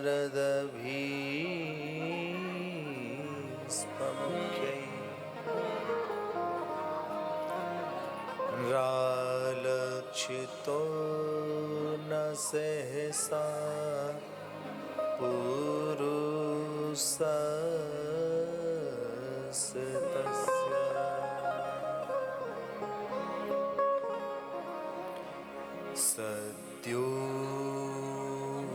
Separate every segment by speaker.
Speaker 1: नारदभीष्ममुख्यै रालक्षितो न सहसा पुरुषस्य तस्य सद्यो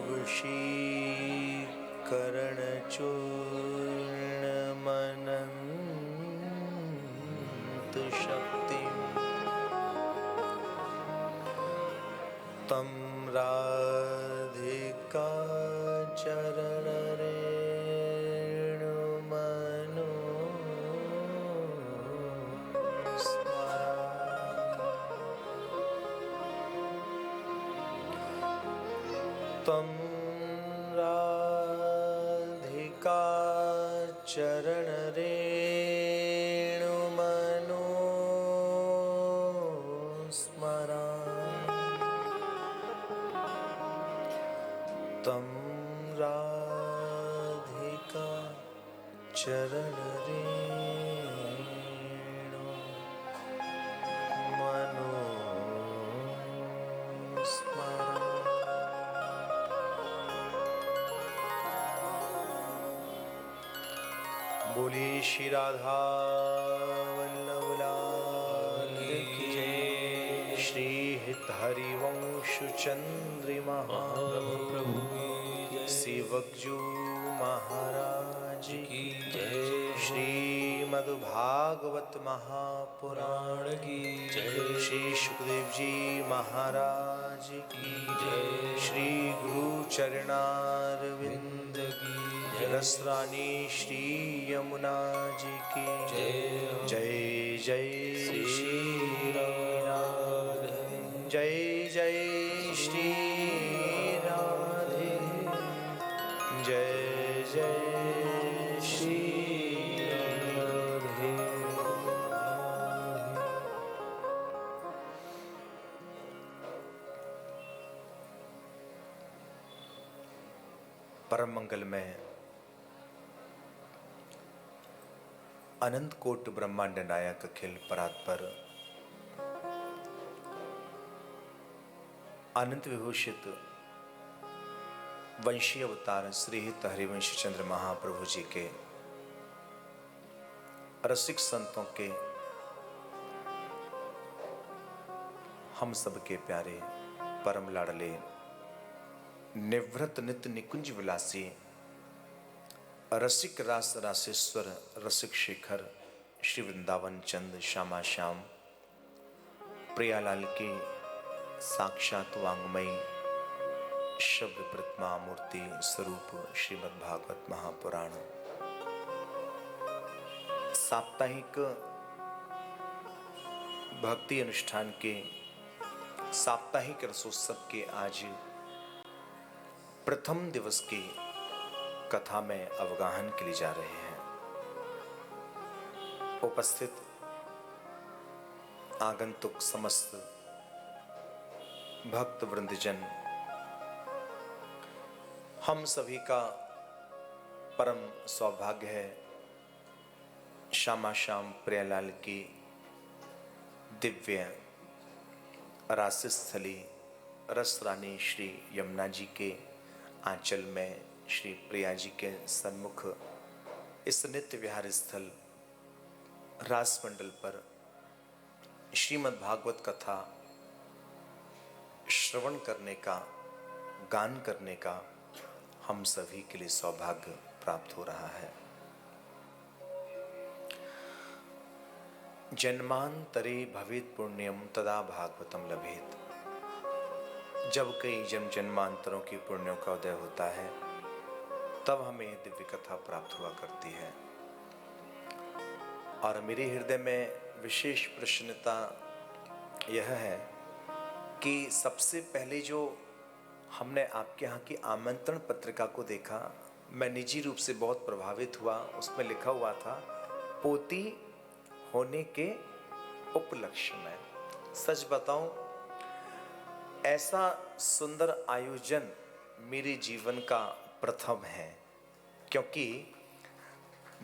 Speaker 1: वशीकरणचूर्णमनन्तशक्तिं तं राधिका चरणरेणुमनो तं राधिका चरणरेणुमनो तं राधिका चरणरेणुमनो बोली श्री राधा वल्लभ लाल की जय। श्री हित हरिवंश चंद्रिमा प्रभु श्री वकजू महाराज की जय। श्रीमद्भागवत महापुराण की जय। श्री सुखदेव जी महाराज की जय। श्री गुरु चरणारविंद की रसरानी श्री यमुना जी की जय। जय जय श्री राधे जय जय श्री राधे जय जय श्री राधे। परम मंगल में अनंत कोट ब्रह्मांड नायक अखिल परात्पर अनंत विभूषित वंशीय अवतार श्री हित हरिवंश चंद्र महाप्रभु जी के रसिक संतों के हम सबके प्यारे परम लाडले निवृत्त नित्य निकुंज विलासी रसिक रास रासेश्वर रसिक शेखर श्री वृंदावन चंद श्यामा श्याम प्रियालाल की साक्षात वांगमयी शब्द प्रतिमा मूर्ति स्वरूप श्रीमद् भागवत महापुराण साप्ताहिक भक्ति अनुष्ठान के साप्ताहिक रसोत्सव के आज प्रथम दिवस की कथा में अवगाहन के लिए जा रहे हैं। उपस्थित आगंतुक समस्त भक्त वृंदजन हम सभी का परम सौभाग्य है श्यामा श्याम प्रियालाल की दिव्य रासस्थली रसरानी श्री यमुना जी के आंचल में श्री प्रिया जी के सन्मुख इस नित्य विहार स्थल रास मंडल पर श्रीमद् भागवत कथा श्रवण करने का गान करने का हम सभी के लिए सौभाग्य प्राप्त हो रहा है। जन्मांतरे भवेत् पुण्यम तदा भागवतम लभेत। जब कई जन्म जन्मांतरों की पुण्यों का उदय होता है तब हमें दिव्य कथा प्राप्त हुआ करती है। और मेरे हृदय में विशेष प्रसन्नता यह है कि सबसे पहले जो हमने आपके यहाँ की आमंत्रण पत्रिका को देखा, मैं निजी रूप से बहुत प्रभावित हुआ। उसमें लिखा हुआ था पोती होने के उपलक्ष्य में। सच बताऊं, ऐसा सुंदर आयोजन मेरे जीवन का प्रथम हैं, क्योंकि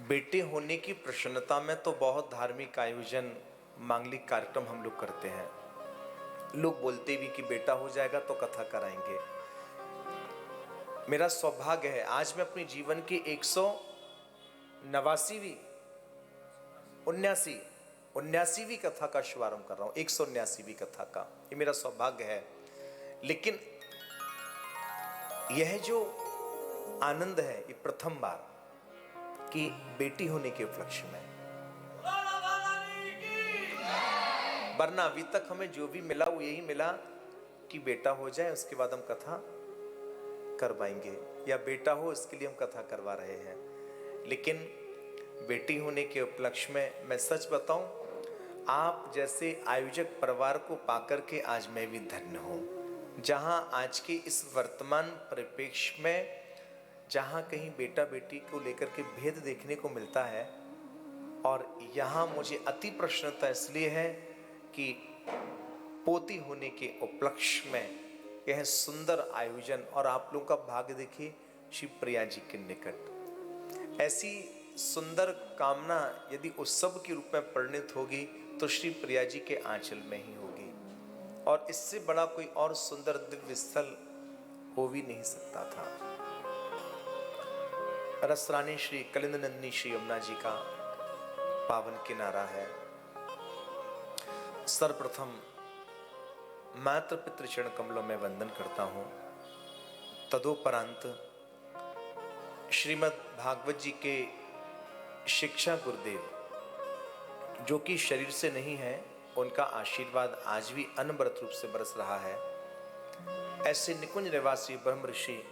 Speaker 1: बेटे होने की प्रसन्नता में तो बहुत धार्मिक आयोजन, मांगलिक कार्यक्रम हम लोग करते हैं। लोग बोलते भी कि बेटा हो जाएगा तो कथा कराएंगे। मेरा सौभाग्य है आज मैं अपने जीवन की 179वीं कथा का शुभारंभ कर रहा हूं, 179वीं कथा का, ये मेरा सौभाग्य है। लेकिन यह जो आनंद है ये प्रथम बार कि बेटी होने के उपलक्ष्य में, वरना अभी तक हमें जो भी मिला वो यही मिला कि बेटा हो जाए उसके बाद हम कथा करवाएंगे, या बेटा हो इसके लिए हम कथा करवा रहे हैं। लेकिन बेटी होने के उपलक्ष्य में मैं सच बताऊं, आप जैसे आयोजक परिवार को पाकर के आज मैं भी धन्य हूं। जहां आज के इस वर्तमान परिप्रेक्ष्य में जहां कहीं बेटा बेटी को लेकर के भेद देखने को मिलता है, और यहाँ मुझे अति प्रसन्नता इसलिए है कि पोती होने के उपलक्ष्य में यह सुंदर आयोजन, और आप लोगों का भाग्य देखिए श्री प्रिया जी के निकट ऐसी सुंदर कामना यदि उत्सव के रूप में परिणित होगी तो श्री प्रिया जी के आंचल में ही होगी, और इससे बड़ा कोई और सुंदर दिव्य स्थल हो भी नहीं सकता था। रसरानी श्री कलिंद नंदिनी श्री यमुना जी का पावन किनारा है। सर्वप्रथम मातृ पितृ चरण कमलों में वंदन करता हूं। तदोपरांत श्रीमद् भागवत जी के शिक्षा गुरुदेव जो कि शरीर से नहीं है, उनका आशीर्वाद आज भी अनवरत रूप से बरस रहा है। ऐसे निकुंज निवासी ब्रह्म ऋषि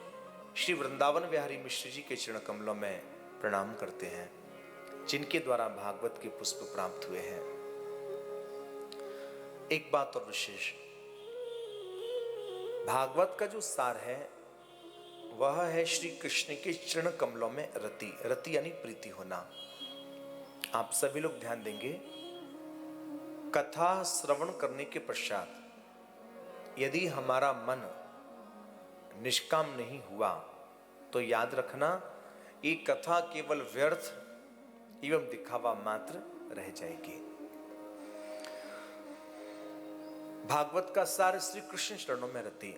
Speaker 1: श्री वृंदावन बिहारी मिश्र जी के चरण कमलों में प्रणाम करते हैं, जिनके द्वारा भागवत के पुष्प प्राप्त हुए हैं। एक बात और विशेष, भागवत का जो सार है वह है श्री कृष्ण के चरण कमलों में रति, रति यानी प्रीति होना। आप सभी लोग ध्यान देंगे, कथा श्रवण करने के पश्चात यदि हमारा मन निष्काम नहीं हुआ तो याद रखना ये कथा केवल व्यर्थ एवं दिखावा मात्र रह जाएगी। भागवत का सार श्री कृष्ण चरणों में रति।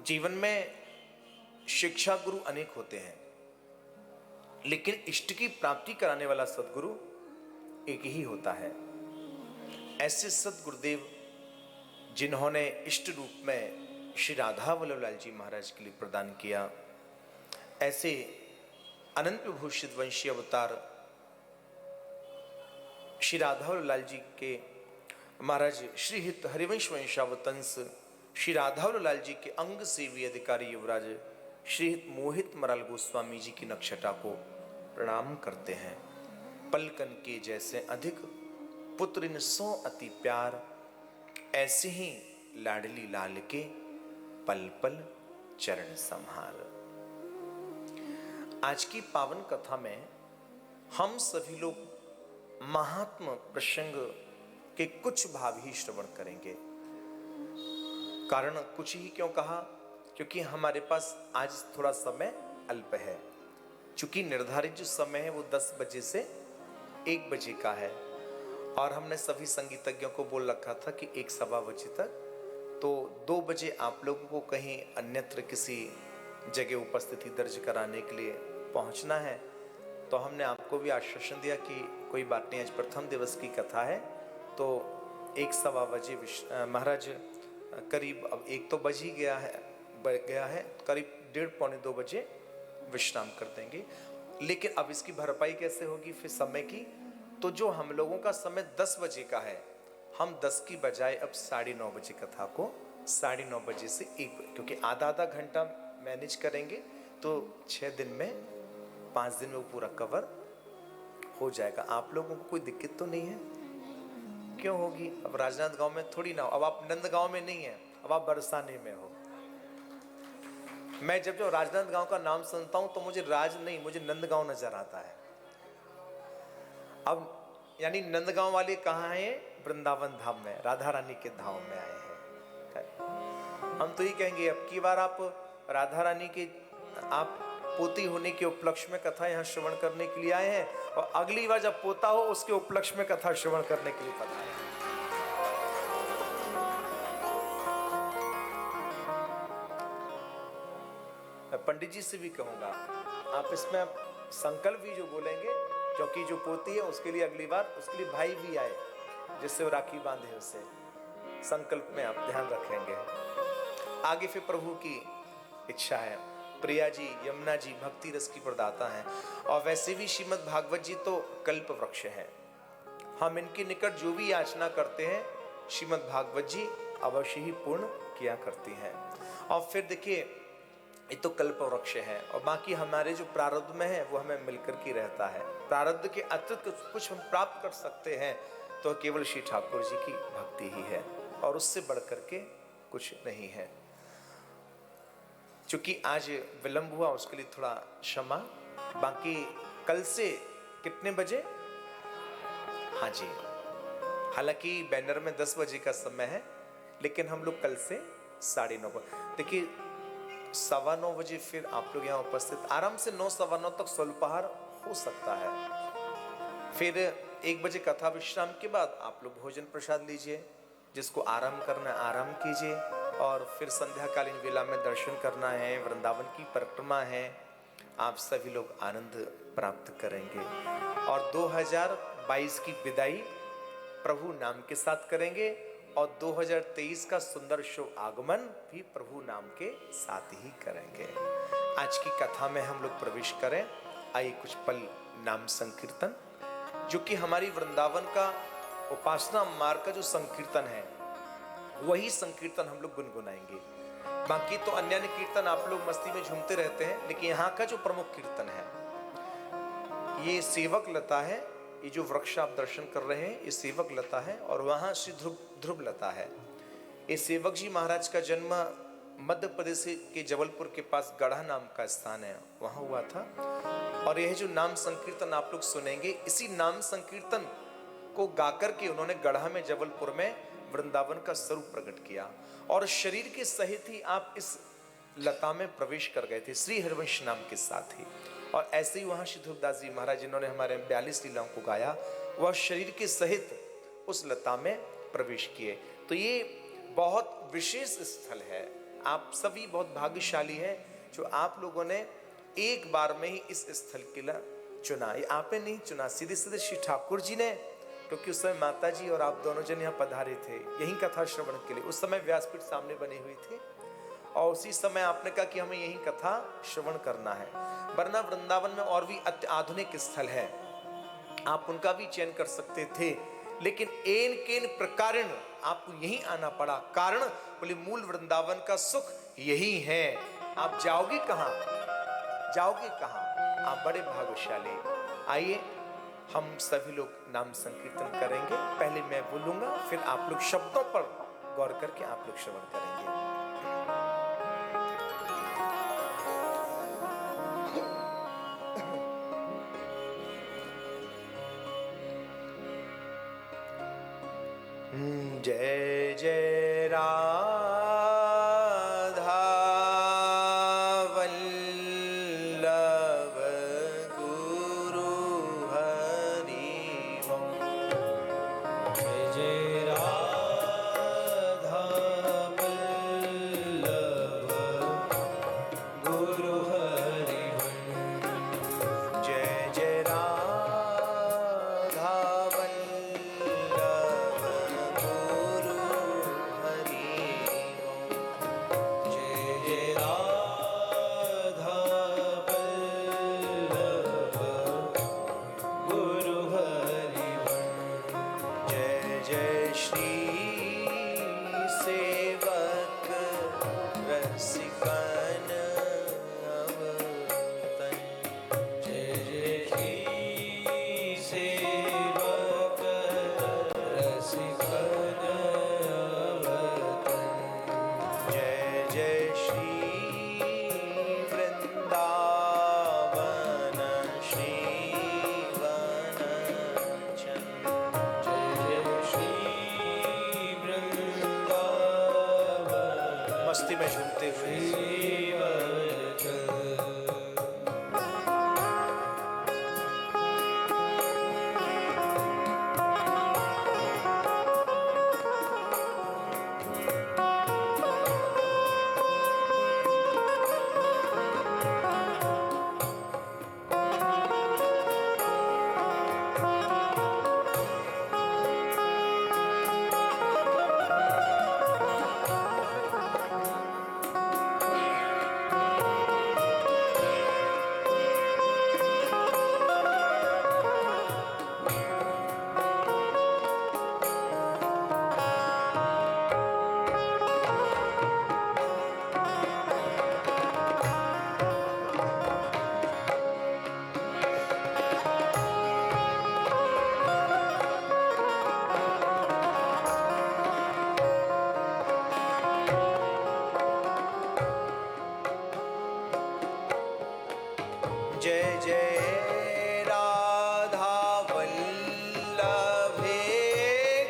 Speaker 1: जीवन में शिक्षा गुरु अनेक होते हैं, लेकिन इष्ट की प्राप्ति कराने वाला सदगुरु एक ही होता है। ऐसे सदगुरुदेव जिन्होंने इष्ट रूप में श्री राधा वल्लभ लाल जी महाराज के लिए प्रदान किया, ऐसे अनंत विभूषित वंशीय अवतार श्री राधा वल्लभ लाल जी के महाराज श्री हित हरिवंश वंशावतंस श्री राधा वल्लभ लाल जी के अंग सेवी अधिकारी युवराज श्री हित मोहित मराल गोस्वामी जी की नक्षटा को प्रणाम करते हैं। पलकन के जैसे अधिक पुत्र इन 100 अति प्यार, ऐसे ही लाडली लाल के पल पल चरण संहार। आज की पावन कथा में हम सभी लोग महात्म प्रसंग के कुछ भाव ही श्रवण करेंगे। कारण कुछ ही क्यों कहा, क्योंकि हमारे पास आज थोड़ा समय अल्प है। चूंकि निर्धारित जो समय है वो 10 बजे से 1 बजे का है, और हमने सभी संगीतज्ञों को बोल रखा था कि 1-1:15 बजे तक, तो 2 बजे आप लोगों को कहीं अन्यत्र किसी जगह उपस्थिति दर्ज कराने के लिए पहुंचना है। तो हमने आपको भी आश्वासन दिया कि कोई बात नहीं, आज प्रथम दिवस की कथा है, तो 1-1:15 बजे महाराज करीब, अब 1 तो बज ही गया है, करीब 1:30-1:45-2 बजे विश्राम कर देंगे। लेकिन अब इसकी भरपाई कैसे होगी फिर समय की, तो जो हम लोगों का समय 10 बजे का है, हम 10 की बजाय अब 9:30 बजे कथा को 9:30 बजे से 1 बजे, क्योंकि आधा घंटा मैनेज करेंगे तो 6 दिन में 5 दिन में वो पूरा कवर हो जाएगा। आप लोगों को कोई दिक्कत तो नहीं है? क्यों होगी? अब राजनांद गांव में थोड़ी ना, अब आप नंदगांव में नहीं है, अब आप बरसाने में हो। मैं जब राजनांद गांव का नाम सुनता हूं तो मुझे राज नहीं, मुझे नंदगांव नजर आता है। अब यानी नंदगांव वाले कहाँ हैं? वृंदावन धाम में, राधा रानी के धाम में आए हैं। हम तो ये कहेंगे अब की बार आप राधा रानी के आप पोती होने के उपलक्ष्य में कथा यहाँ श्रवण करने के लिए आए हैं, और अगली बार जब पोता हो उसके उपलक्ष्य में कथा श्रवण करने के लिए पधारे हैं। मैं पंडित जी से भी कहूंगा, आप इसमें आप संकल्प भी जो बोलेंगे, क्योंकि जो पोती है उसके लिए अगली बार उसके लिए भाई भी आए जिससे वो राखी बांधे, उससे संकल्प में आप ध्यान रखेंगे। आगे फिर प्रभु की इच्छा है। प्रिया जी, यमुना जी भक्ति रस की प्रदाता हैं, और वैसे भी श्रीमद् भागवत जी तो कल्प वृक्ष है। हम इनके निकट जो भी याचना करते हैं श्रीमद् भागवत जी अवश्य ही पूर्ण किया करती हैं। और फिर देखिए, ये तो कल्प वृक्ष है, और बाकी हमारे जो प्रारब्ध में है वो हमें मिलकर के रहता है। प्रारब्ध के अतिरिक्त कुछ हम प्राप्त कर सकते हैं तो केवल श्री ठाकुर जी की भक्ति ही है, और उससे बढ़कर के कुछ नहीं है। चूंकि आज विलंब हुआ उसके लिए थोड़ा क्षमा। बाकी कल से कितने बजे? हाँ जी, हालांकि बैनर में 10 बजे का समय है, लेकिन हम लोग कल से 9:30 बजे, देखिए 9:15 बजे फिर आप लोग यहाँ उपस्थित, आराम से 9, 9:15 तक स्वल्पाहार हो सकता है। फिर 1 बजे कथा विश्राम के बाद आप लोग भोजन प्रसाद लीजिए, जिसको आराम करना है आराम कीजिए, और फिर संध्याकालीन वेला में दर्शन करना है, वृंदावन की परिक्रमा है, आप सभी लोग आनंद प्राप्त करेंगे। और 2022 की विदाई प्रभु नाम के साथ करेंगे, और 2023 का सुंदर शुभ आगमन भी प्रभु नाम के साथ ही करेंगे। आज की कथा में हम लोग प्रवेश करें। आइए कुछ पल नाम संकीर्तन, जो कि हमारी वृंदावन का उपासना मार्ग का जो संकीर्तन है वही संकीर्तन हम लोग गुनगुनाएंगे। बाकी तो अन्य कीर्तन आप लोग मस्ती में झूमते रहते हैं, लेकिन यहाँ का जो प्रमुख कीर्तन है ये सेवक लता है। ये जो वृक्ष आप दर्शन कर रहे हैं ये सेवक लता है, और वहाँ श्री ध्रुव लता है। ये सेवक जी महाराज का जन्म मध्य प्रदेश के जबलपुर के पास गढ़ा नाम का स्थान है, वहाँ हुआ था। और यह जो नाम संकीर्तन आप लोग सुनेंगे, इसी नाम संकीर्तन को गाकर के उन्होंने गढ़ा में जबलपुर में वृंदावन का स्वरूप प्रकट किया, और शरीर के सहित ही आप इस लता में प्रवेश कर गए थे श्री हरिवंश नाम के साथ ही। और ऐसे ही वहाँ श्री ध्रुवदास जी महाराज जिन्होंने हमारे 42 लीलाओं को गाया, वह शरीर के सहित उस लता में प्रवेश किए। तो ये बहुत विशेष स्थल है। आप सभी बहुत भाग्यशाली हैं जो आप लोगों ने एक बार में ही इस स्थल के लिए चुना। ये आपने नहीं चुना, सीधे सीधे श्री ठाकुर जी ने, क्योंकि उस समय माता जी और आप दोनों जन यहाँ पधारे थे यही कथा श्रवण के लिए। उस समय व्यासपीठ सामने बनी हुई थी, और उसी समय आपने कहा कि हमें यही कथा श्रवण करना है। वरना वृंदावन में और भी आधुनिक स्थल है, आप उनका भी चयन कर सकते थे, लेकिन एन केन प्रकारण आपको यही आना पड़ा। कारण बोले मूल वृंदावन का सुख यही है। आप जाओगे कहाँ, जाओगे कहाँ? आप बड़े भाग्यशाली। आइए हम सभी लोग नाम संकीर्तन करेंगे। पहले मैं बोलूंगा, फिर आप लोग शब्दों पर गौर करके आप लोग श्रवण करेंगे। जय जय राधा वल्लभ गुरु हरि ओम। जय जय राधा वल्लभ गुरु हरि ओम। जय जय राधा मस्ती में झूमते हुए जय जय राधा वल्लभे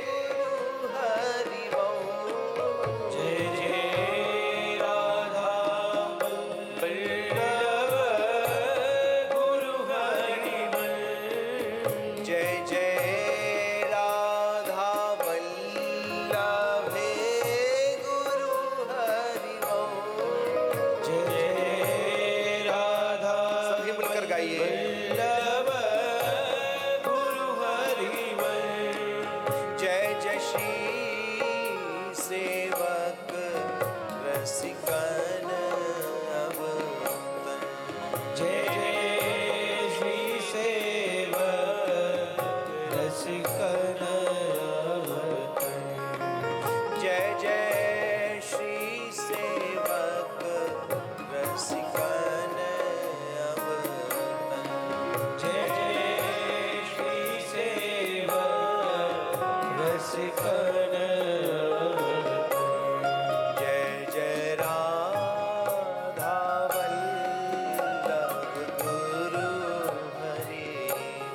Speaker 1: गुरु हरि वल्लभ।
Speaker 2: जय जय राधा वल्लभ गुरु हरि वल्लभ।
Speaker 1: जय जय राधा वल्लभे गुरु हरि वल्लभ।
Speaker 2: जय जय राधा
Speaker 1: सभी मिलकर गाइए।
Speaker 2: वल्लभ गुरु हरि वल्लभ।
Speaker 1: जय जय श्री सेवक रसिकन अवतन।
Speaker 2: जय जय श्री सेवक रसिकन अवतन।
Speaker 1: जय जय श्री सेवक रसिकन अवतन।
Speaker 2: जय जय श्री सेवक रसिकन अवतन।
Speaker 1: जय जय राधा वल्लभ गुरु हरि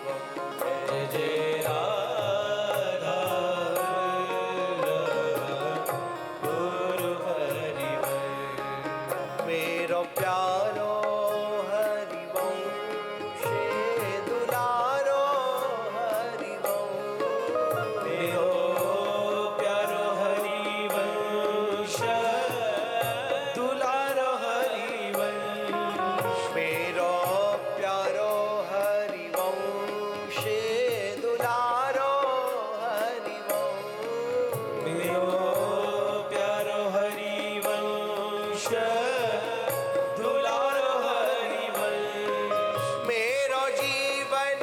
Speaker 1: वल्लभ।
Speaker 2: जय जय राधा वल्लभ गुरु हरि वल्लभ।
Speaker 1: मेरो प्यारो हरि वंश दुलारो हरि वंश।
Speaker 2: मेरो प्यारो हरि वंश दुलारो हरि वंश।
Speaker 1: मेरो प्यारो हरि वंश दुलारो हरि वंश।
Speaker 2: मेरो प्यारो हरि वंश दुलारो हरि वंश।
Speaker 1: मेरो जीवन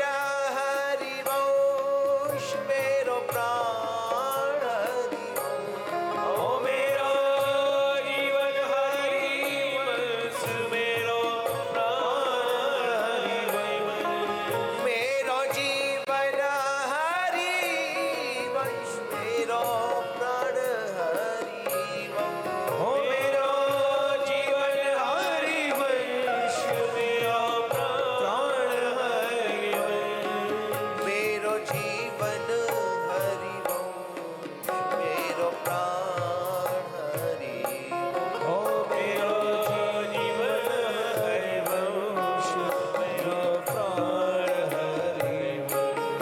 Speaker 1: हरि वंश मेरो प्राण हरि वंश।
Speaker 2: ओ मेरो जीवन हरि वंश मेरो प्राण हरि वंश।
Speaker 1: मेरो जीवन हरि वंश मेरो प्राण हरि वंश।
Speaker 2: ओ मेरो जीवन हरि वंश मेरो प्राण हरि वंश।
Speaker 1: मेरो जीवन हरि वंश मेरो प्राण हरि वंश।
Speaker 2: ओ मेरो जीवन हरि वंश मेरो प्राण हरि वंश।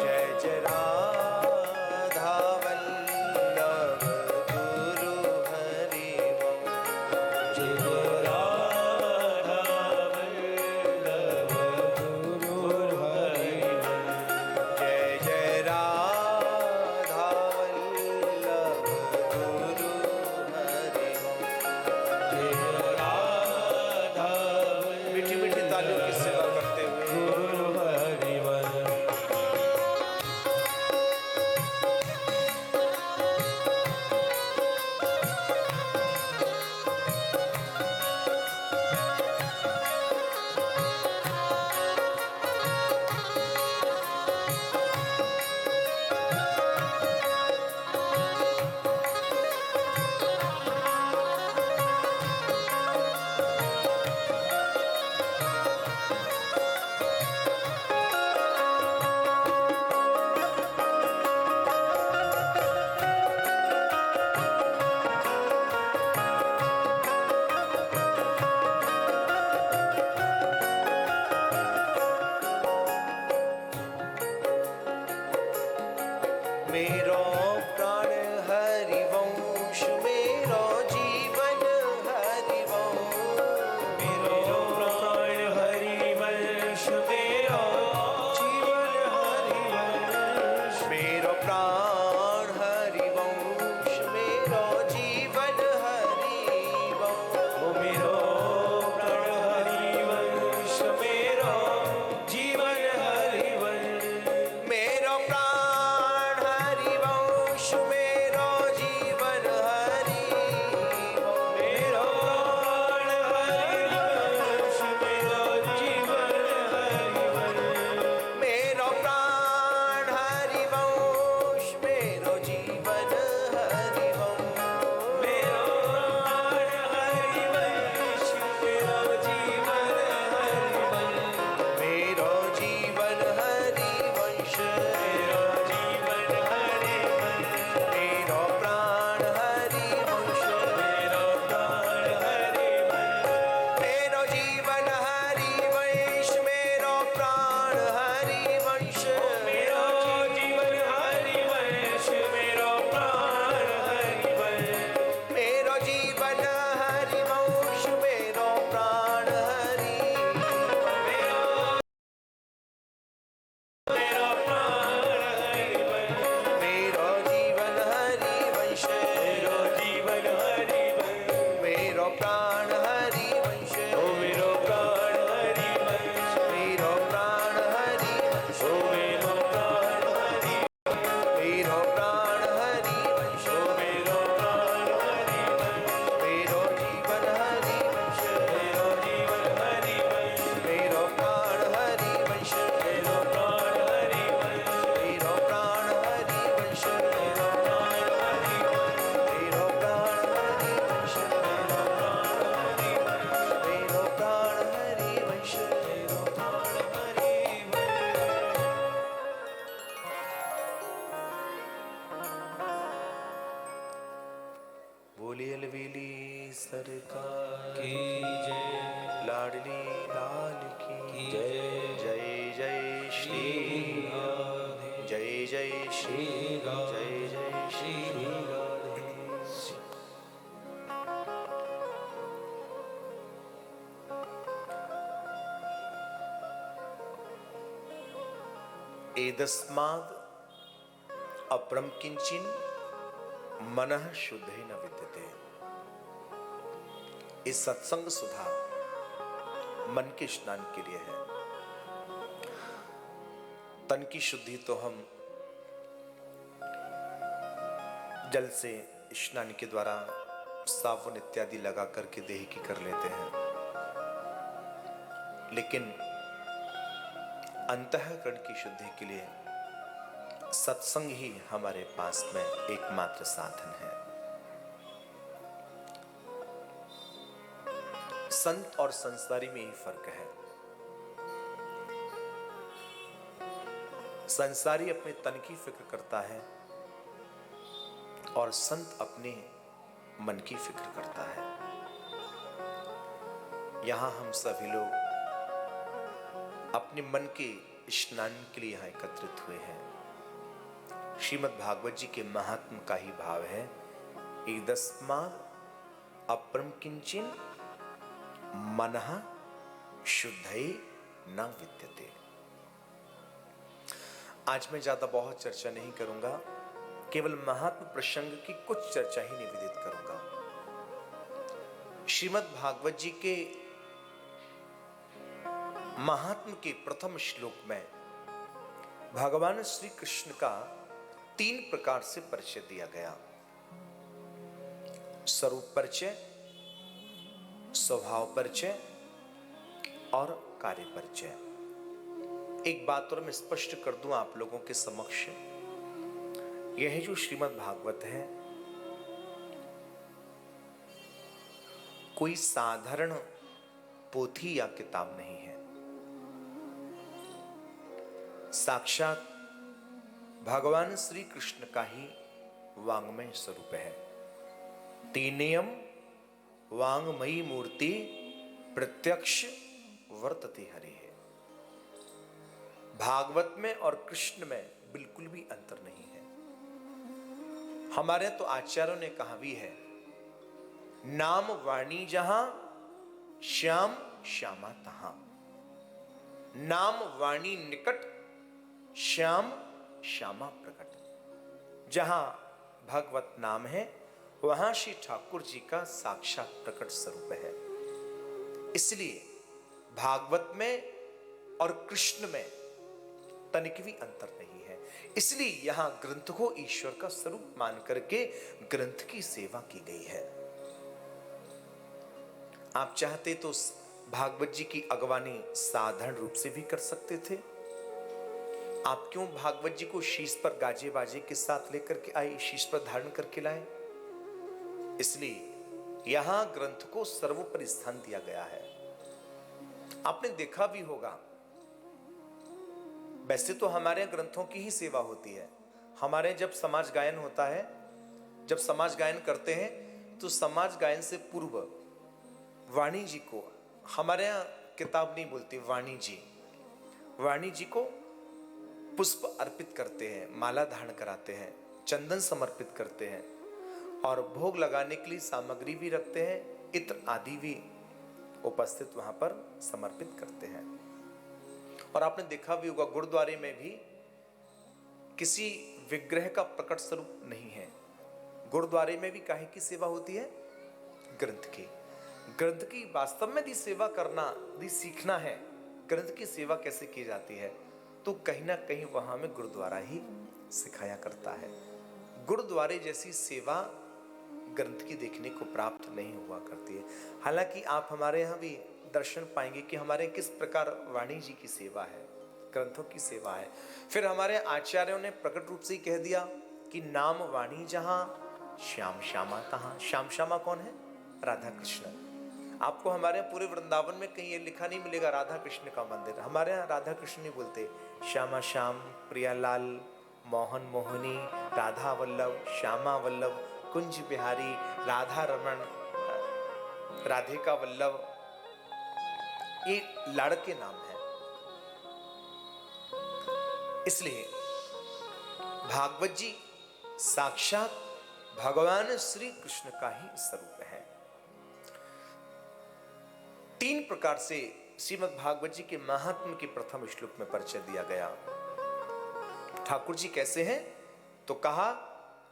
Speaker 1: जय जय राधा वल्लभ गुरु हरि वंश।
Speaker 2: जय जय राधा वल्लभ गुरु हरि वंश।
Speaker 1: जय जय राधा वल्लभ गुरु हरि वंश।
Speaker 2: जय राधा
Speaker 1: मीठी मीठी तालियों की सेवा करते हुए
Speaker 2: गुरु हरि वंश।
Speaker 1: मेरो प्राण हरि वंश मेरो जीवन हरि वंश।
Speaker 2: मेरो प्राण हरि वंश मेरो जीवन हरि वंश।
Speaker 1: मेरो प्राण हरि वंश मेरो जीवन हरि वंश।
Speaker 2: ओ मेरो प्राण हरि वंश मेरो जीवन हरि वंश।
Speaker 1: मेरो प्राण हरि वंश एदस्माद् अपरम किंचिन मनः शुद्धे न विद्यते। इस सत्संग सुधा मन के स्नान के लिए है। तन की शुद्धि तो हम जल से स्नान के द्वारा साबुन इत्यादि लगा करके देह की कर लेते हैं, लेकिन अंतःकरण की शुद्धि के लिए सत्संग ही हमारे पास में एकमात्र साधन है। संत और संसारी में ही फर्क है। संसारी अपने तन की फिक्र करता है और संत अपने मन की फिक्र करता है। यहां हम सभी लोग अपने मन के स्नान के लिए यहां एकत्रित हुए हैं। श्रीमद् भागवत जी के महात्म का ही भाव है, एदस्माद् अपरम किंचिन मनः शुद्धये न विद्यते। आज मैं ज्यादा बहुत चर्चा नहीं करूंगा, केवल महात्म प्रसंग की कुछ चर्चा ही निवेदित करूंगा। श्रीमद् भागवत जी के महात्म के प्रथम श्लोक में भगवान श्री कृष्ण का 3 प्रकार से परिचय दिया गया। स्वरूप परिचय, स्वभाव परिचय और कार्य परिचय। एक बात और मैं स्पष्ट कर दूं आप लोगों के समक्ष, यह जो श्रीमद् भागवत है कोई साधारण पोथी या किताब नहीं है। साक्षात भगवान श्री कृष्ण का ही वांग्मय स्वरूप है। तीनियम वांग्मयी मूर्ति प्रत्यक्ष वर्तते हरि है। भागवत में और कृष्ण में बिल्कुल भी अंतर नहीं है। हमारे तो आचार्यों ने कहा भी है, नाम वाणी जहां श्याम श्यामा तहां। नाम वाणी निकट श्याम श्यामा प्रकट। जहां भगवत नाम है वहां श्री ठाकुर जी का साक्षात प्रकट स्वरूप है। इसलिए भागवत में और कृष्ण में तनिक भी अंतर नहीं है। इसलिए यहां ग्रंथ को ईश्वर का स्वरूप मान करके ग्रंथ की सेवा की गई है। आप चाहते तो भागवत जी की अगवानी साधारण रूप से भी कर सकते थे। आप क्यों भागवत जी को शीश पर गाजे बाजे के साथ लेकर के आए, शीश पर धारण करके लाए? इसलिए यहां ग्रंथ को सर्वोपरि स्थान दिया गया है। आपने देखा भी होगा, वैसे तो हमारे ग्रंथों की ही सेवा होती है। हमारे जब समाज गायन होता है, जब समाज गायन करते हैं तो समाज गायन से पूर्व वाणी जी को, हमारे यहाँ किताब नहीं बोलती, वाणी जी को पुष्प अर्पित करते हैं, माला धारण कराते हैं, चंदन समर्पित करते हैं और भोग लगाने के लिए सामग्री भी रखते हैं, इत्र आदि भी उपस्थित वहां पर समर्पित करते हैं। और आपने देखा भी होगा, गुरुद्वारे में भी किसी विग्रह का प्रकट स्वरूप नहीं है। गुरुद्वारे में भी काहे की सेवा होती है? ग्रंथ की। ग्रंथ की वास्तव में दी सेवा करना, दी सीखना है ग्रंथ की सेवा कैसे की जाती है, तो कहीं ना कहीं वहां में गुरुद्वारा ही सिखाया करता है। गुरुद्वारे जैसी सेवा ग्रंथ की देखने को प्राप्त नहीं हुआ करती है। हालांकि आप हमारे यहाँ भी दर्शन पाएंगे कि हमारे किस प्रकार वाणी जी की सेवा है, ग्रंथों की सेवा है। फिर हमारे आचार्यों ने प्रकट रूप से ही कह दिया कि नाम वाणी जहां श्याम श्यामा तहां। श्याम श्यामा कौन है? राधा कृष्ण। आपको हमारे पूरे वृंदावन में कहीं ये लिखा नहीं मिलेगा राधा कृष्ण का मंदिर। हमारे यहाँ राधा कृष्ण नहीं बोलते, श्यामा श्याम, प्रियालाल, मोहन मोहनी, राधा वल्लभ, श्यामा वल्लभ, कुंज बिहारी, राधा रमन, राधिका वल्लभ, ये लाड़के नाम है। इसलिए भागवत जी साक्षात भगवान श्री कृष्ण का ही स्वरूप है। 3 प्रकार से श्रीमद् भागवत जी के महात्म्य के प्रथम श्लोक में परिचय दिया गया। ठाकुर जी कैसे हैं? तो कहा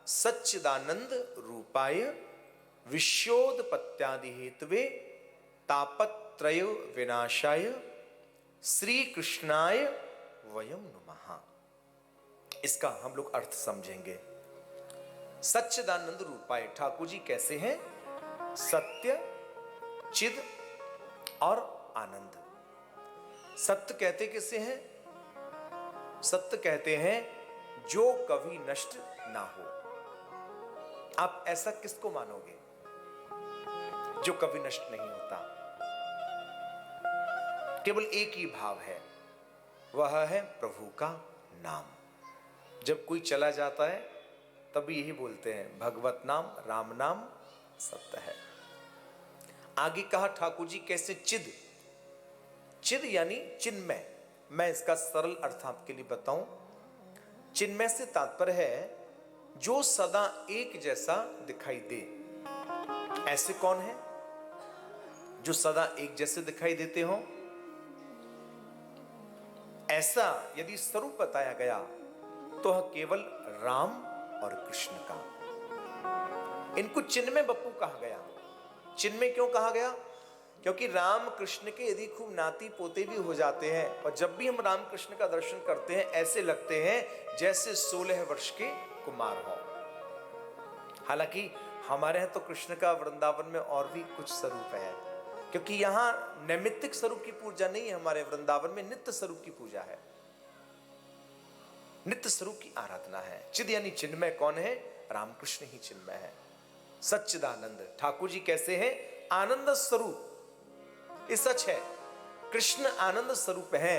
Speaker 1: सच्चिदानंद रूपाय विश्वोत्पत्त्यादि हेतवे तापत्रय विनाशाय श्री कृष्णाय वयम नमः। इसका हम लोग अर्थ समझेंगे। सच्चिदानंद रूपाय, ठाकुर जी कैसे हैं? सत्य, चिद और आनंद। सत्य कहते किसे हैं? सत्य कहते हैं जो कभी नष्ट ना हो। आप ऐसा किसको मानोगे जो कभी नष्ट नहीं होता? केवल एक ही भाव है, वह है प्रभु का नाम। जब कोई चला जाता है तभी यही बोलते हैं भगवत नाम, राम नाम सत्य है। आगे कहा ठाकुर जी कैसे चिद, चिद यानी चिन्मय। मैं इसका सरल अर्थ आपके लिए बताऊं। चिन्मय से तात्पर्य है जो सदा एक जैसा दिखाई दे। ऐसे कौन है जो सदा एक जैसे दिखाई देते हो? ऐसा यदि स्वरूप बताया गया तो केवल राम और कृष्ण का। इनको चिन्मय बप्पू कहा गया। चिन्मय क्यों कहा गया? क्योंकि राम कृष्ण के यदि खूब नाती पोते भी हो जाते हैं और जब भी हम राम कृष्ण का दर्शन करते हैं ऐसे लगते हैं जैसे 16 वर्ष के कुमार हो। हालांकि हमारे यहां तो कृष्ण का वृंदावन में और भी कुछ स्वरूप है, क्योंकि यहां नैमित्तिक स्वरूप की पूजा नहीं है, हमारे वृंदावन में नित्य स्वरूप की पूजा है, नित्य स्वरूप की आराधना है। चिद यानी चिन्मय कौन है? रामकृष्ण ही चिन्मय है। सच्चिदानंद, ठाकुर जी कैसे हैं? आनंद स्वरूप। ये सच है, कृष्ण आनंद स्वरूप है,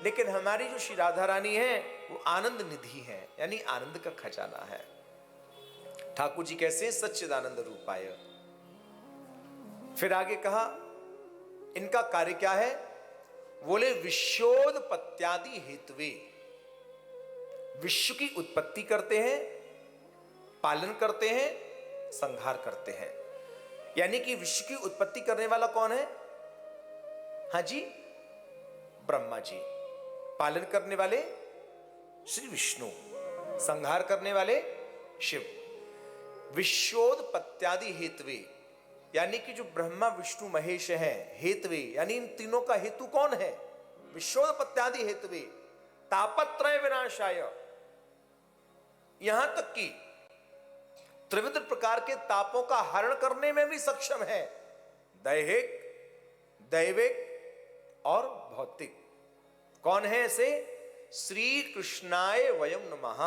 Speaker 1: लेकिन हमारी जो श्री राधा रानी है वो आनंद निधि है, यानी आनंद का खजाना है। ठाकुर जी कैसे? सच्चिदानंद रूपाय। फिर आगे कहा इनका कार्य क्या है? बोले विश्वोत्पत्त्यादि हेतवे, विश्व की उत्पत्ति करते हैं, पालन करते हैं, संहार करते हैं। यानी कि विश्व की उत्पत्ति करने वाला कौन है? हाँ जी, ब्रह्मा जी। पालन करने वाले श्री विष्णु, संहार करने वाले शिव। विश्वोत्पत्त्यादि हेतवे, यानी कि जो ब्रह्मा विष्णु महेश है, हेतवे यानी इन तीनों का हेतु कौन है? विश्वोत्पत्त्यादि हेतवे तापत्रय विनाशाय, यहां तक कि त्रिविध प्रकार के तापों का हरण करने में भी सक्षम है। दैहिक, दैविक और भौतिक। कौन है ऐसे? श्री कृष्णाय वयम नमः।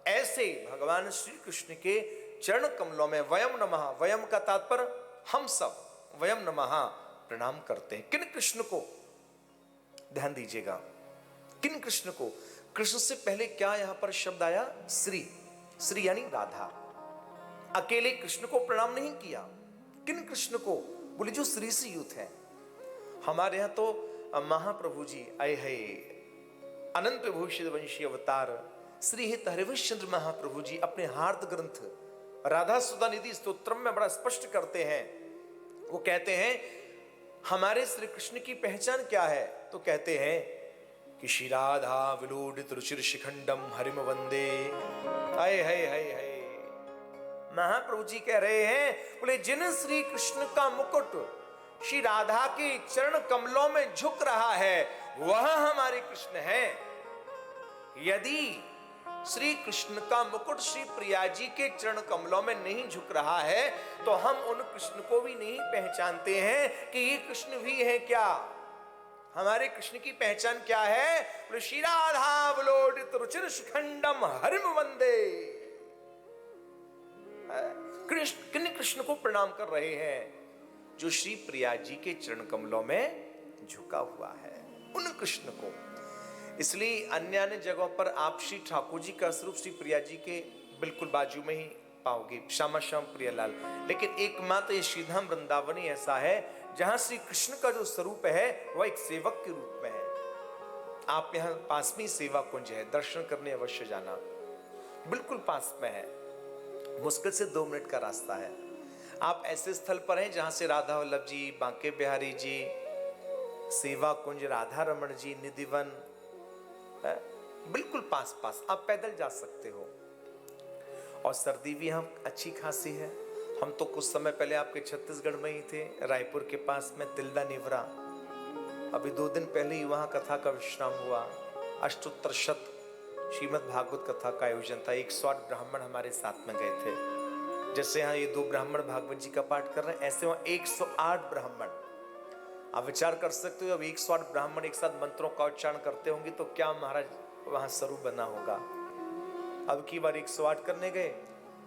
Speaker 1: ऐसे भगवान श्री कृष्ण के चरण कमलों में वयम नमः, वयम का तात्पर्य हम सब, वयम नमः प्रणाम करते हैं। किन कृष्ण को? ध्यान दीजिएगा, किन कृष्ण को? कृष्ण से पहले क्या यहां पर शब्द आया? श्री। श्री यानी राधा। अकेले कृष्ण को प्रणाम नहीं किया। किन कृष्ण को? बोले जो श्री से युक्त है। हमारे यहां तो महाप्रभु जी आए है, अनंत विभूषित वंशी अवतार श्री हित हरिवश्चंद्र महाप्रभु जी अपने हार्द ग्रंथ राधा सुधा निधि स्तोत्रम में बड़ा स्पष्ट करते हैं। वो कहते हैं हमारे श्री कृष्ण की पहचान क्या है? तो कहते हैं कि श्री राधा विलोडित रुचिर शिखंडम हरिम वंदे। हाय हाय हाय हाय। महाप्रभु जी कह रहे हैं, बोले जिन श्री कृष्ण का मुकुट श्री राधा के चरण कमलों में झुक रहा है वह हमारे कृष्ण है। यदि श्री कृष्ण का मुकुट श्री प्रिया जी के चरण कमलों में नहीं झुक रहा है तो हम उन कृष्ण को भी नहीं पहचानते हैं कि ये कृष्ण भी है क्या। हमारे कृष्ण की पहचान क्या है? श्री राधा विलोडित रुचिर शिखंडम हरिम वंदे। कृष्ण, किन कृष्ण को प्रणाम कर रहे हैं? जो श्री प्रिया जी के चरण कमलों में झुका हुआ है, उन कृष्ण को। इसलिए अन्य अन्य जगहों पर आप श्री ठाकुर जी का स्वरूप श्री प्रिया जी के बिल्कुल बाजू में ही पाओगे, श्यामा श्याम प्रियलाल। लेकिन एकमात्र ये श्रीधाम वृंदावन ही ऐसा है जहां श्री कृष्ण का जो स्वरूप है वह एक सेवक के रूप में है। आप यहाँ पास में सेवा कुंज है, दर्शन करने अवश्य जाना, बिल्कुल पास में है, मुश्किल से 2 मिनट का रास्ता है। आप ऐसे स्थल पर हैं जहां से राधा वल्लभ जी, बांके बिहारी जी, सेवा कुंज, राधा रमण जी, निधिवन, बिल्कुल पास पास, आप पैदल जा सकते हो। और सर्दी भी यहाँ अच्छी खासी है। हम तो कुछ समय पहले आपके छत्तीसगढ़ में ही थे, रायपुर के पास में तिल्दा निवरा। अभी 2 दिन पहले ही वहाँ कथा का विश्राम हुआ। अष्टोत्तर शत श्रीमद् भागवत कथा का आयोजन था। 108 ब्राह्मण हमारे साथ में गए थे। जैसे यहाँ ये 2 ब्राह्मण भागवत जी का पाठ कर रहे हैं, ऐसे वहाँ 108 ब्राह्मण। आप विचार कर सकते हो, अब 108 ब्राह्मण एक साथ मंत्रों का उच्चारण करते होंगे तो क्या महाराज वहां स्वरूप बना होगा। अब की बार 108 करने गए,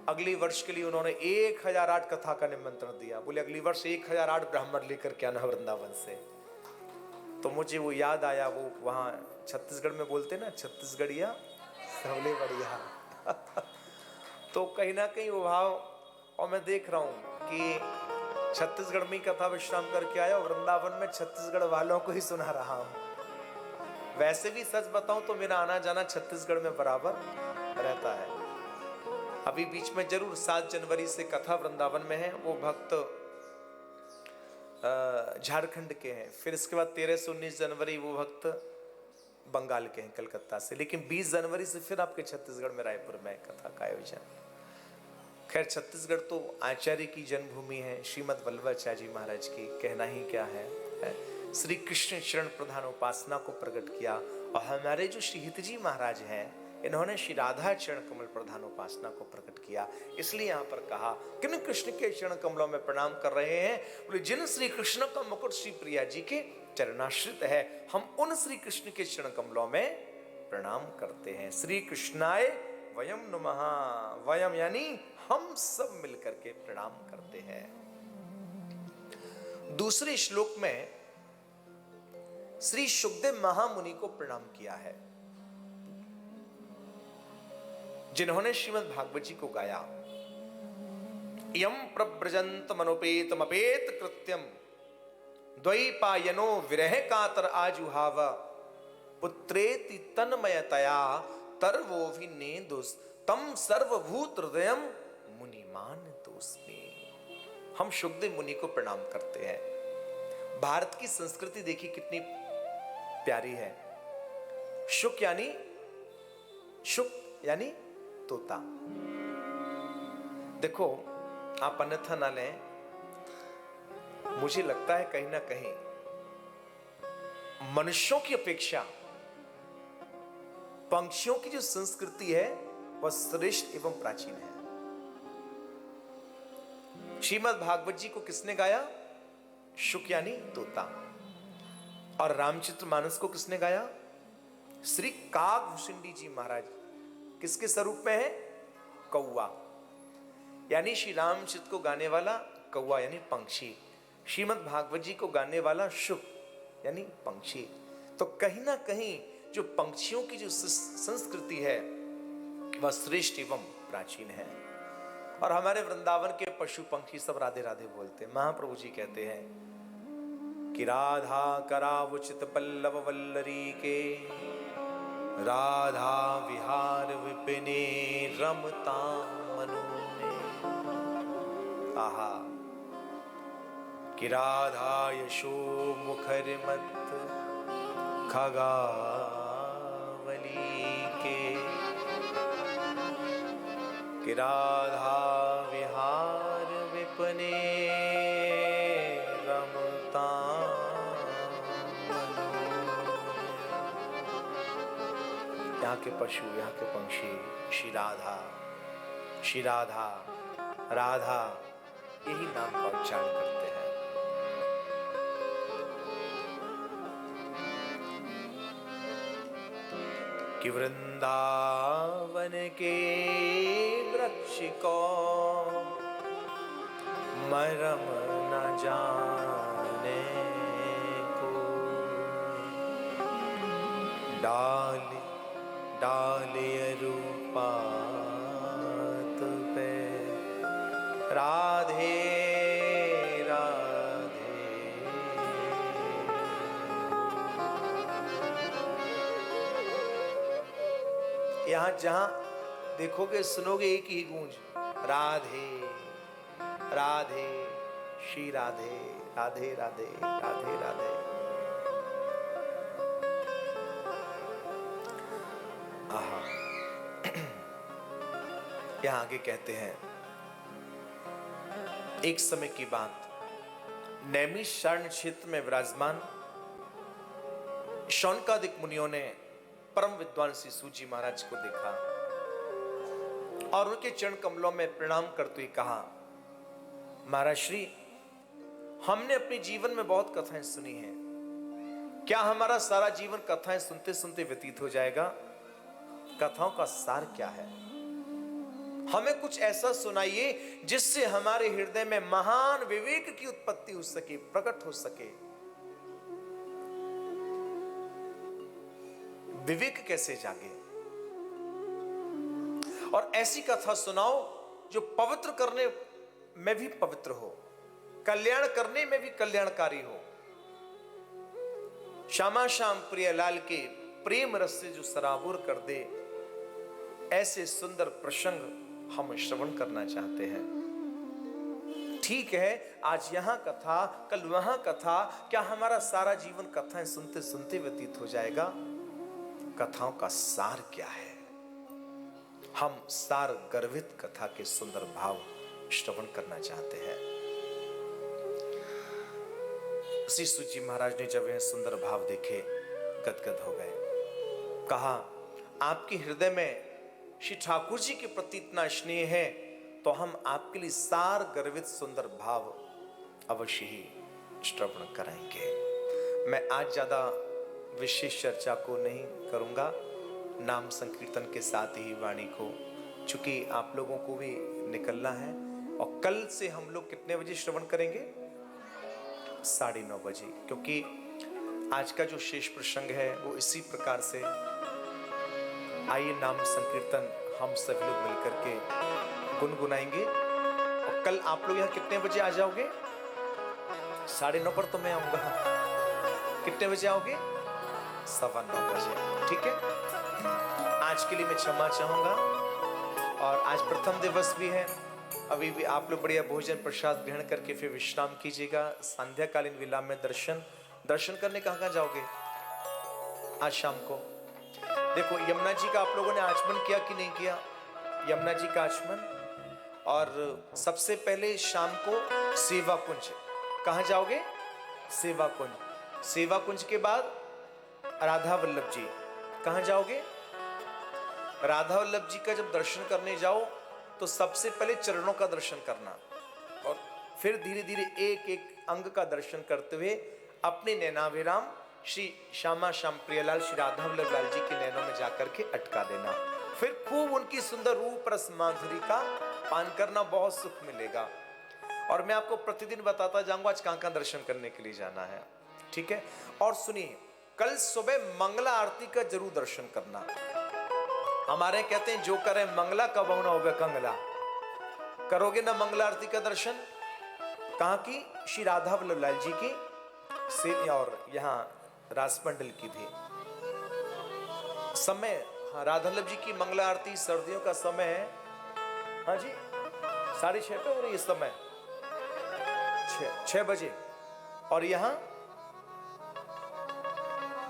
Speaker 1: अगली वर्ष के लिए उन्होंने 1008 कथा का निमंत्रण दिया। बोले अगली वर्ष 1008 ब्राह्मण लेकर के आना वृंदावन से। तो मुझे वो याद आया, वो वहां छत्तीसगढ़ में बोलते ना, छत्तीसगढ़िया सबले बढ़िया। तो कहीं ना कहीं वो भाव, और मैं देख रहा हूं कि छत्तीसगढ़ में कथा विश्राम करके आया, वृंदावन में छत्तीसगढ़ वालों को ही सुना रहा हूं। वैसे भी सच बताऊं तो मेरा आना जाना छत्तीसगढ़ में बराबर रहता है। अभी बीच में जरूर 7 जनवरी से कथा वृंदावन में है, वो भक्त झारखंड के हैं। फिर इसके बाद 13 से 19 जनवरी वो भक्त बंगाल के हैं, कलकत्ता से। लेकिन 20 जनवरी से फिर आपके छत्तीसगढ़ में रायपुर में कथा का आयोजन। खैर छत्तीसगढ़ तो आचार्य की जन्मभूमि है, श्रीमद् वल्लभाचार्य जी महाराज की, कहना ही क्या है। श्री कृष्ण शरण प्रधान उपासना को प्रकट किया। और हमारे जो श्री हित जी महाराज हैं, इन्होंने श्री राधा चरण कमल प्रधान उपासना को प्रकट किया। इसलिए यहाँ पर कहा किन कृष्ण के चरण कमलों में प्रणाम कर रहे हैं। बोले जिन श्री कृष्ण का मुकुट श्री प्रिया जी के चरणाश्रित है, हम उन श्री कृष्ण के चरण कमलों में प्रणाम करते हैं। श्री कृष्णाय वयम नमः। वयम यानी हम सब मिलकर के प्रणाम करते हैं। दूसरे श्लोक में श्री शुकदेव महामुनि को प्रणाम किया है, जिन्होंने श्रीमद् भागवत जी को गाया। यम प्रव्रजंत मनोपेतम अपेत कृत्यम द्वैपायनो विरह कातर आजुहाव पुत्रेति तन्मयतया तर्वोभिनेदुस तम सर्वभूत हृदयम मुनिमान तोस्मि। हम शुकदेव मुनि को प्रणाम करते हैं। भारत की संस्कृति देखिए कितनी प्यारी है। शुक यानी तोता। देखो आप अन्यथा ना लें, मुझे लगता है कहीं ना कहीं मनुष्यों की अपेक्षा पंक्षियों की जो संस्कृति है वह श्रेष्ठ एवं प्राचीन है। श्रीमद् भागवत जी को किसने गाया? शुक यानी तोता। और रामचरितमानस को किसने गाया? श्री काकभूषणी जी महाराज। किसके स्वरूप में है? कौवा। यानी श्री रामचरित को गाने वाला कौवा यानी पंक्षी, श्रीमद् भागवत जी को गाने वाला शुक यानी पंक्षी। तो कहीं ना कहीं जो पंक्षियों की जो संस्कृति है वह श्रेष्ठ एवं प्राचीन है। और हमारे वृंदावन के पशु पंक्षी सब राधे राधे बोलते हैं। महाप्रभु जी कहते हैं कि राधा करावुचित पल्लव वल्लरी के राधा विहार विपिने रमता मनु में। आहा कि राधा यशो मुखर मत खगावली के कि राधा विहार विपिने रमता। यहाँ के पशु, यहाँ के पंक्षी श्री राधा राधा यही नाम का उच्चारण करते हैं। कि वृंदावन के वृक्ष को मरम न जाने को, डालिय रूपात पे राधे राधे। यहां जहां देखोगे सुनोगे एक ही गूंज, राधे राधे श्री राधे राधे राधे राधे राधे। यहां आगे कहते हैं, एक समय की बात, नैमिषारण्य क्षेत्र में विराजमान शौनकादिक मुनियों ने परम विद्वान श्री सूत जी महाराज को देखा और उनके चरण कमलों में प्रणाम करते हुए कहा, महाराज श्री, हमने अपने जीवन में बहुत कथाएं सुनी हैं, क्या हमारा सारा जीवन कथाएं सुनते सुनते व्यतीत हो जाएगा? कथाओं का सार क्या है? हमें कुछ ऐसा सुनाइए जिससे हमारे हृदय में महान विवेक की उत्पत्ति हो सके, प्रकट हो सके। विवेक कैसे जागे? और ऐसी कथा सुनाओ जो पवित्र करने में भी पवित्र हो, कल्याण करने में भी कल्याणकारी हो। श्यामा श्याम प्रिय लाल के प्रेम रस से जो सराबोर कर दे, ऐसे सुंदर प्रसंग हम श्रवण करना चाहते हैं। ठीक है, आज यहां कथा, कल वहां कथा, क्या हमारा सारा जीवन कथाएं सुनते सुनते व्यतीत हो जाएगा? कथाओं का सार क्या है? हम सार गर्वित कथा के सुंदर भाव श्रवण करना चाहते हैं। श्री सूत जी महाराज ने जब यह सुंदर भाव देखे, गदगद हो गए। कहा, आपके हृदय में श्री ठाकुर जी के प्रति इतना स्नेह है तो हम आपके लिए सार गर्वित सुंदर भाव अवश्य ही श्रवण कराएंगे। मैं आज ज्यादा विशेष चर्चा को नहीं करूंगा, नाम संकीर्तन के साथ ही वाणी को, चूंकि आप लोगों को भी निकलना है। और कल से हम लोग कितने बजे श्रवण करेंगे? 9:30 बजे, क्योंकि आज का जो शेष प्रसंग है वो इसी प्रकार से। आइए नाम संकीर्तन हम सभी लोग मिलकर के गुनगुनाएंगे। और कल आप लोग यहाँ कितने बजे आ जाओगे? 9:30 पर तो मैं आऊंगा। कितने बजे आओगे? 9:15 बजे। ठीक है, आज के लिए मैं क्षमा चाहूंगा। और आज प्रथम दिवस भी है, अभी भी आप लोग बढ़िया भोजन प्रसाद ग्रहण करके फिर विश्राम कीजिएगा। संध्याकालीन विलाम में दर्शन करने कहाँ जाओगे आज शाम को? देखो, यमुना जी का आप लोगों ने आचमन किया कि नहीं किया? यमुना जी का आचमन। और सबसे पहले शाम को सेवा कुंज। कहाँ जाओगे? सेवा कुंज। सेवा कुंज के बाद राधा वल्लभ जी। कहाँ जाओगे? राधा वल्लभ जी का जब दर्शन करने जाओ तो सबसे पहले चरणों का दर्शन करना, और फिर धीरे धीरे एक एक अंग का दर्शन करते हुए अपने नैनाभिराम श्री श्यामा श्याम प्रियलाल श्री राधा वल्लभ लाल जी के नैनों में जाकर के अटका देना। फिर खूब उनकी सुंदर रूप रस माधुरी का पान करना, बहुत सुख मिलेगा। और मैं आपको प्रतिदिन बताता जाऊंगा आज कहां कहां दर्शन करने के लिए जाना है। ठीक है, और सुनिए, कल सुबह मंगला आरती का जरूर दर्शन करना। हमारे कहते हैं जो करे मंगला कब होना होगा कंगला। करोगे ना मंगला आरती का दर्शन? कहां की? श्री राधा वल्लभ लाल जी की से, और यहाँ रासमंडल की भी समय। हाँ, राधा वल्लभ जी की मंगला आरती सर्दियों का समय है। हाँ जी, 6:30 पे हो रही है इस समय, 6 बजे। और यहाँ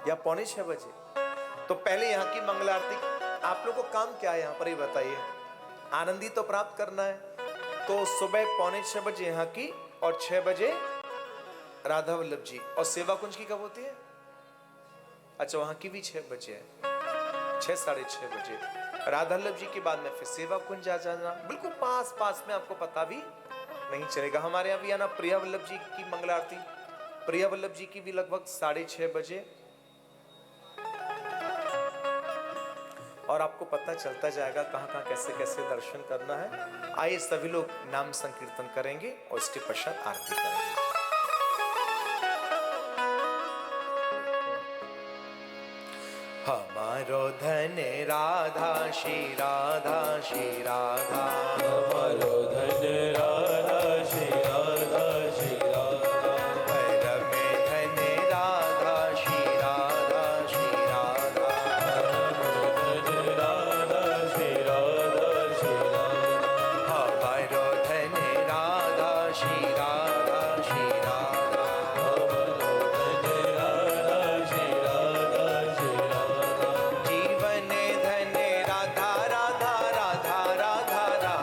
Speaker 1: या 5:45 बजे। तो पहले यहाँ की मंगला आरती। आप लोगों को काम क्या है यहाँ पर, ये बताइए? आनंदी तो प्राप्त करना है। तो सुबह 5:45 बजे यहाँ की और 6 बजे राधा वल्लभ जी। और सेवा कुंज की कब होती है? अच्छा, वहां की भी 6 बजे है, 6 साढ़े 6 बजे। राधा वल्लभ जी के बाद में फिर सेवा कुंज आ जाना, बिल्कुल पास पास में, आपको पता भी नहीं चलेगा। हमारे यहाँ भी आना प्रिया वल्लभ जी की मंगला आरती, प्रिया वल्लभ जी की भी लगभग 6:30 बजे। और आपको पता चलता जाएगा कहाँ कहाँ कैसे कैसे दर्शन करना है। आइए सभी लोग नाम संकीर्तन करेंगे और इसके पश्चात आरती करेंगे। हमारो धन राधा श्री राधा श्री राधा,
Speaker 2: हमारो धन राधा श्री राधा श्री राधा,
Speaker 1: भैरव में धन राधा श्री राधा श्री राधा,
Speaker 2: धन राधा श्री राधा श्री राधा,
Speaker 1: हमारो धन राधा श्री राधा श्री राधा,
Speaker 2: हमारो धन राधा श्री राधा श्री राधा,
Speaker 1: जीवन धन राधा राधा राधा राधा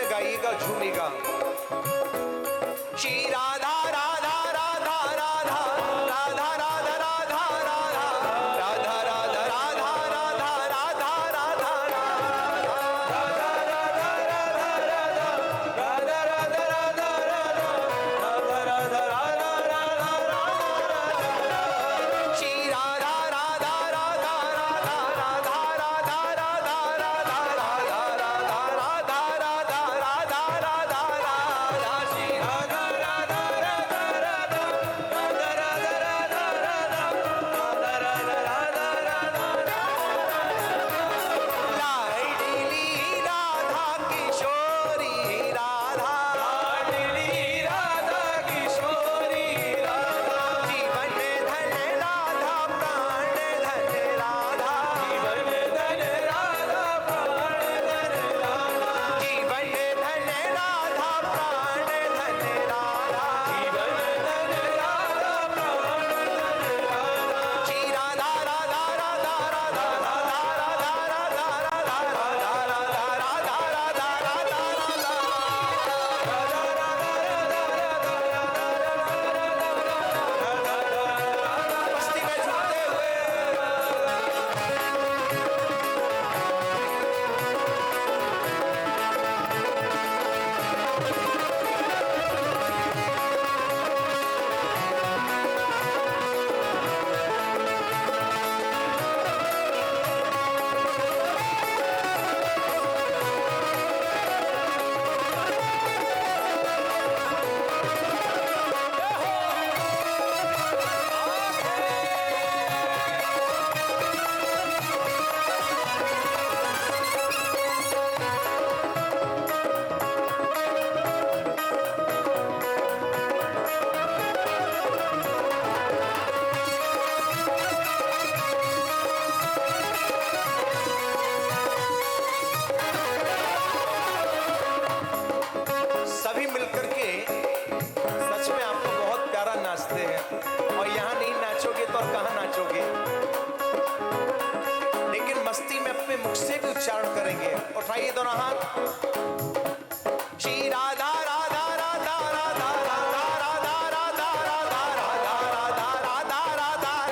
Speaker 1: गाइएगा, झूमिएगा। श्री राधा राधा राधा राधा राधा राधा राधा राधा राधा राधा राधा राधा राधा राधा सभी मिलकर के सच में आपको बहुत प्यारा नाचते हैं, और यहाँ नहीं नाचोगे तो और कहाँ नाचोगे। लेकिन मस्ती में अपने मुख से भी उच्चारण करेंगे। उठाइए दोनों हाथ। श्री राधा राधा राधा राधा राधा राधा राधा राधा राधा राधा राधा राधा राधा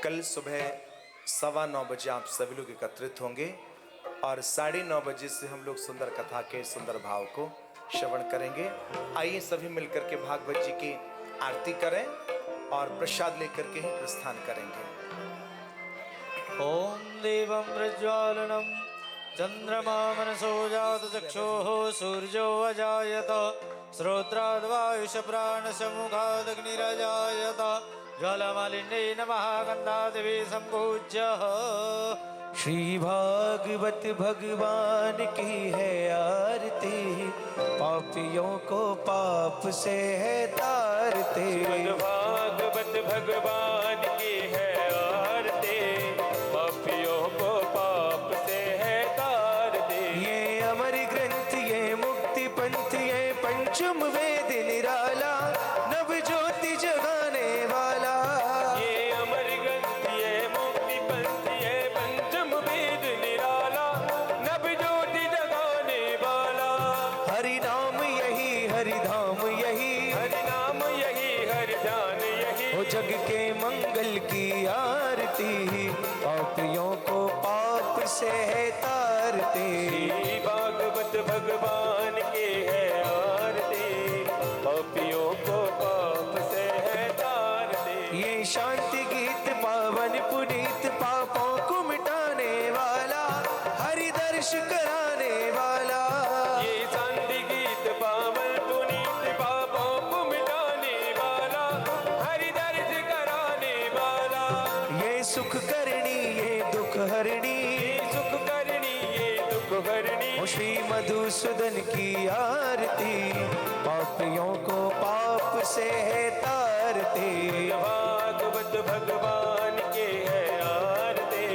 Speaker 1: कल सुबह 9:15 बजे आप सभी लोग एकत्रित होंगे और 9:30 बजे से हम लोग सुंदर कथा के सुंदर भाव को श्रवण करेंगे। आइए सभी मिलकर के भागवत जी की आरती करें और प्रसाद लेकर के ही प्रस्थान करेंगे।
Speaker 2: ॐ देवं प्रज्वालनं चन्द्रमा मनसो जातचक्षुः सूर्यो अजायत श्रोत्राद्वायुषप्राणसमुखादग्निरजायत ज्वालामालिन्येन महागन्धादिभिः सम्पूज्यः।
Speaker 3: श्री भागवत भगवान की है आरती, पापियों को पाप से है तारते।
Speaker 2: भागवत भगवान की है आरती, पापियों को पाप से है तारते।
Speaker 3: ये अमर ग्रंथ, ये मुक्ति पंथ, ये पंचम वेद निराला, नव ज्योति जगाने वाला।
Speaker 2: ये अमर ग्रंथ, ये मुक्ति पंथ, ये पंचम वेद निराला, नव ज्योति जगाने वाला।
Speaker 3: हरि नाम यही, हरि धाम यही,
Speaker 2: हरि नाम यही, हरि ध्यान यही।
Speaker 3: ओ जग के मंगल की आरती, पापियों को पाप से है तारते।
Speaker 2: श्री भागवत भगवान की है आरती, पापियों को पाप से है तारते।
Speaker 3: ये शांति गीत पावन पुनीत, पापों को मिटाने वाला, हरि दर्श कराने वाला।
Speaker 2: ये शांति गीत पावन पुनीत, पापों को मिटाने वाला, हरि दर्श कराने वाला।
Speaker 3: ये सुख करनी, ये दुख हरणी,
Speaker 2: ये सुख करनी, ये दुख हरणी।
Speaker 3: ओ श्री मधुसूदन की आरती, पापियों को पाप से है तारते।
Speaker 2: भागवत भगवान की है आरती,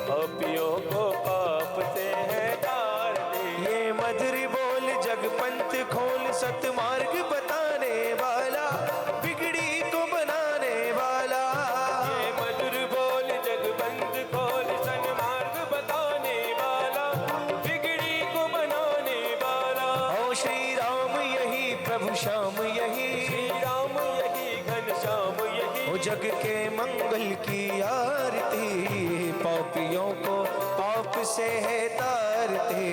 Speaker 2: पापियों को पाप से है तारते।
Speaker 3: ये मधुर बोल जग पंथ खोल, सतमार्ग बताने वाला, बिगड़ी को बनाने वाला।
Speaker 2: ये मधुर बोल जगबंद खोल, सन्मार्ग बताने वाला, बिगड़ी को बनाने वाला।
Speaker 3: ओ श्री राम यही, प्रभु श्याम यही,
Speaker 2: श्री राम यही, घनश्याम यही।
Speaker 3: ओ जग के मंगल की आरती, पापियों को पाप से है तारते।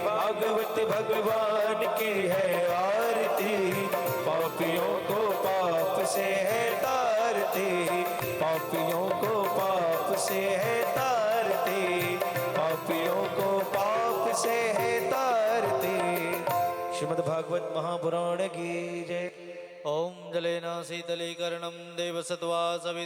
Speaker 3: भागवत भगवान की है आरती, पापियों को पाप से है तारते। पापियों को पाप से है तारते, पापियों को पाप से है तारते। श्रीमद् भागवत महापुराण की जय।
Speaker 2: ॐ जलेन शीतलीकरणं देवसत्त्वा सविता